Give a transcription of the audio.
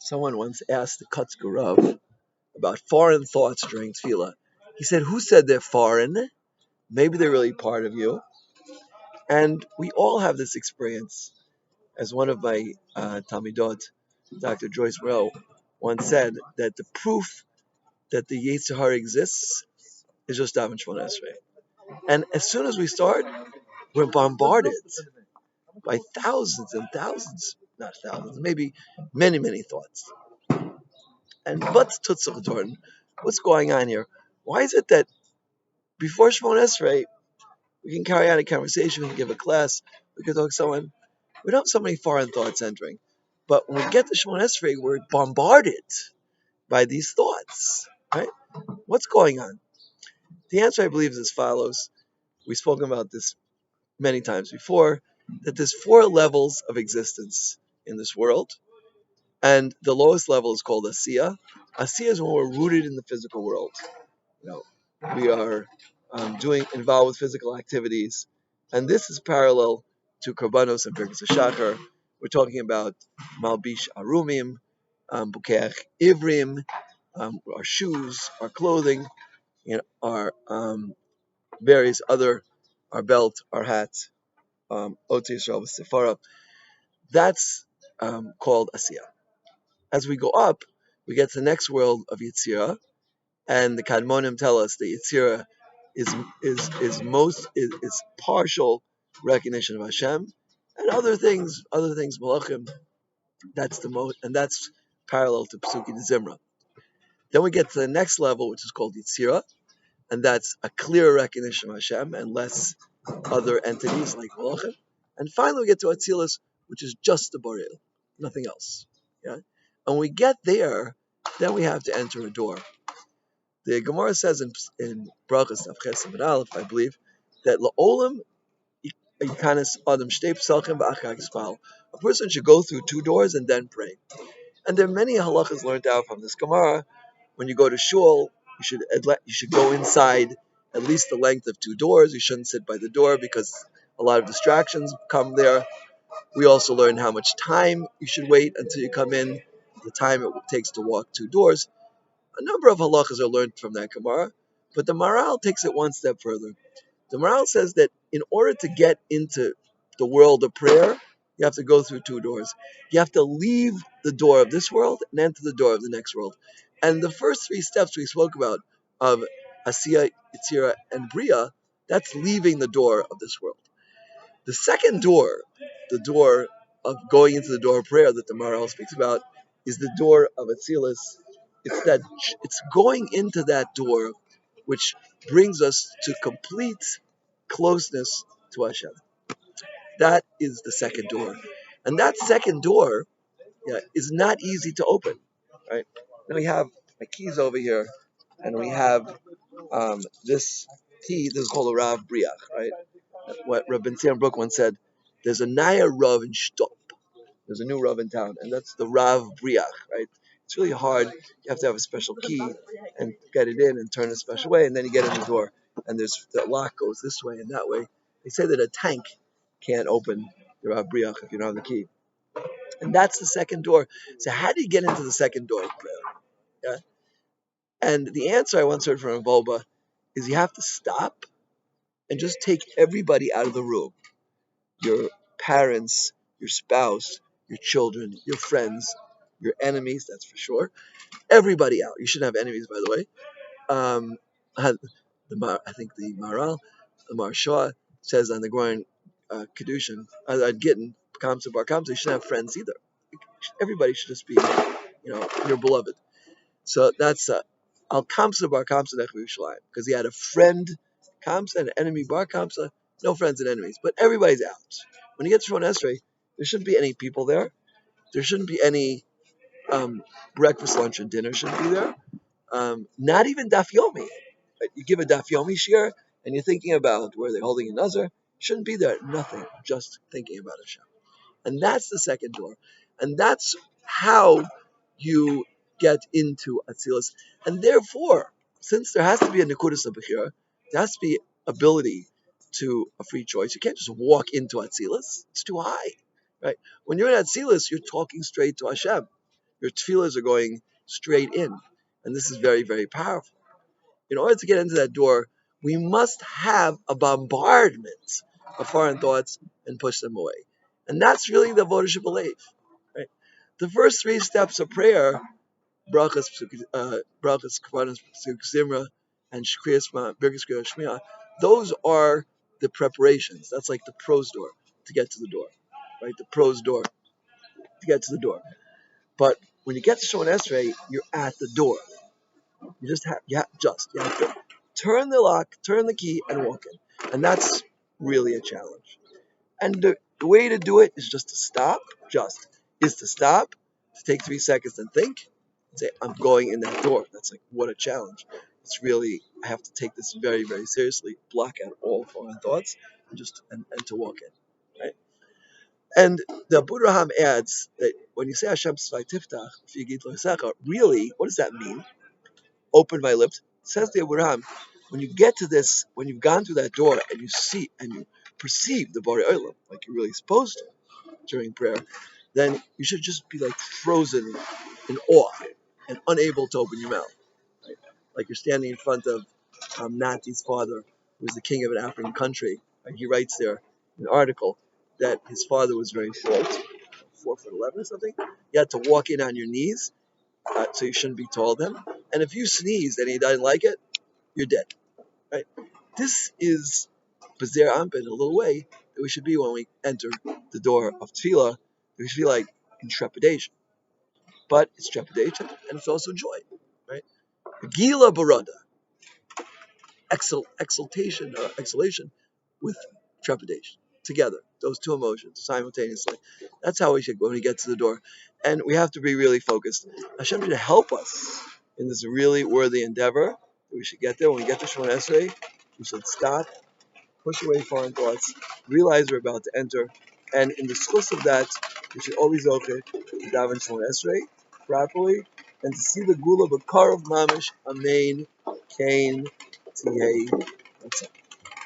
Someone once asked the Kotzker Rav about foreign thoughts during tefillah. He said, "Who said they're foreign? Maybe they're really part of you." And we all have this experience. As one of my Talmidot, Dr. Joyce Rowe, once said, that the proof that the Yetzer Hara exists is just Daven Shemona Esrei. And as soon as we start, we're bombarded by thousands and thousands, not thousands, maybe many, many thoughts. And what's going on here? Why is it that before Shemona Esrei, we can carry on a conversation, we can give a class, we can talk to someone, we don't have so many foreign thoughts entering. But when we get to Shemona Esrei, we're bombarded by these thoughts, right? What's going on? The answer, I believe, is as follows. We've spoken about this many times before, that there's four levels of existence in this world, and the lowest level is called Asiya. Asiya is when we're rooted in the physical world. You know, we are doing involved with physical activities, and this is parallel to Korbanos and Birkas HaShachar. We're talking about Malbish Arumim, Bukeach Ivrim, our shoes, our clothing, our various other, our belt, our hat, Ot Yisrael Sephara. That's called Asiya. As we go up, we get to the next world of Yitzira, and the Kadmonim tell us that Yitzira is partial recognition of Hashem, and other things Malachim. That's the most, and that's parallel to Psuki de Zimra. Then we get to the next level, which is called Yitzira, and that's a clear recognition of Hashem and less other entities like Malachim. And finally, we get to Atzilos, which is just the Borel, nothing else. Yeah, and when we get there, then we have to enter a door. The Gemara says in Brachas Nafches and Aleph, I believe, that La'olam Yikanis Adam Shtei Psalchim Ba'achag Spal. A person should go through two doors and then pray. And there are many halachas learned out from this Gemara. When you go to shul, you should go inside at least the length of two doors. You shouldn't sit by the door because a lot of distractions come there. We also learn how much time you should wait until you come in, the time it takes to walk two doors. A number of halachas are learned from that Gemara, but the Maral takes it one step further. The Maral says that in order to get into the world of prayer, you have to go through two doors. You have to leave the door of this world and enter the door of the next world. And the first three steps we spoke about of Asiya, Yitzira, and Bria, that's leaving the door of this world. The second door, the door of going into the door of prayer that the Maral speaks about, is the door of Atzilos. It's going into that door which brings us to complete closeness to Hashem. That is the second door. And that second door is not easy to open. Right? Now we have my keys over here, and we have this key. This is called a Rav Briach, right? What Rabbi Ben Brook once said, there's a Naya Rav in Shtop. There's a new Rav in town, and that's the Rav Briach, right? It's really hard. You have to have a special key and get it in and turn a special way, and then you get in the door. And there's the lock goes this way and that way. They say that a tank can't open the Rav Briach if you don't have the key. And that's the second door. So how do you get into the second door of prayer? Yeah? And the answer I once heard from a Volba is you have to stop and just take everybody out of the room. Your parents, your spouse, your children, your friends, your enemies, that's for sure. Everybody out. You shouldn't have enemies, by the way. I think the Maral, the Marsha, says on the Goran Kedushin, Gittin, Kamsa Bar Kamsa, you shouldn't have friends either. Everybody should just be, your beloved. So that's Al Kamsa Bar Kamsa Nechvi Yerushalayim, because he had a friend Kamsa and an enemy Bar Kamsa, no friends and enemies, but everybody's out. When you get to Shemona Esrei, there shouldn't be any people there. There shouldn't be any breakfast, lunch, and dinner shouldn't be there. Not even Daf Yomi. Right? You give a Daf Yomi shir, and you're thinking about where they're holding a nazar, shouldn't be there. Nothing. Just thinking about Hashem. And that's the second door. And that's how you get into Atzilos. And therefore, since there has to be a Nekudas Bechira, there has to be ability to a free choice. You can't just walk into Atzilos. It's too high. Right? When you're in Atzilos, you're talking straight to Hashem. Your tefillahs are going straight in. And this is very, very powerful. In order to get into that door, we must have a bombardment of foreign thoughts and push them away. And that's really the Avodah Shebelev. Right? The first three steps of prayer, brachas, kavanas, zimra, and kriyas birkas kriyas shmiya, those are the preparations. That's like the pros door to get to the door, right? The pros door to get to the door. But when you get to Shemon Esrei, you're at the door. You have to turn the lock, turn the key, and walk in, and that's really a challenge. And the way to do it is just to stop. To take 3 seconds and think, and say, "I'm going in that door." That's like what a challenge. It's really I have to take this very, very seriously. Block out all foreign thoughts and to walk in, right? And the Abraham adds that when you say Hashem Tzvai Tiftach, really, what does that mean? Open my lips. Says the Abraham, when you get to this, when you've gone through that door and you see and you perceive the Borei Olam, like you're really supposed to during prayer, then you should just be like frozen in awe and unable to open your mouth. Right? Like you're standing in front of Nati's father, who was the king of an African country, and he writes there in an article that his father was very short, 4'11" or something. You had to walk in on your knees, so you shouldn't be taller than him. And if you sneezed and he didn't like it, you're dead. Right? This is Bazer Amp in a little way that we should be when we enter the door of Tefillah. We should be like in trepidation. But it's trepidation and it's also joy. Right? Gila Barada, exultation with trepidation. Together, those two emotions simultaneously. That's how we should when we get to the door. And we have to be really focused. Hashem should help us in this really worthy endeavor. We should get there. When we get to Shemon Esrei, we should stop, push away foreign thoughts, realize we're about to enter, and in the schus of that, we should always okay to daven Shemon Esrei properly, and to see the Gula Bakar of Mamish, Amen, Cain, Tiyeh. That's it.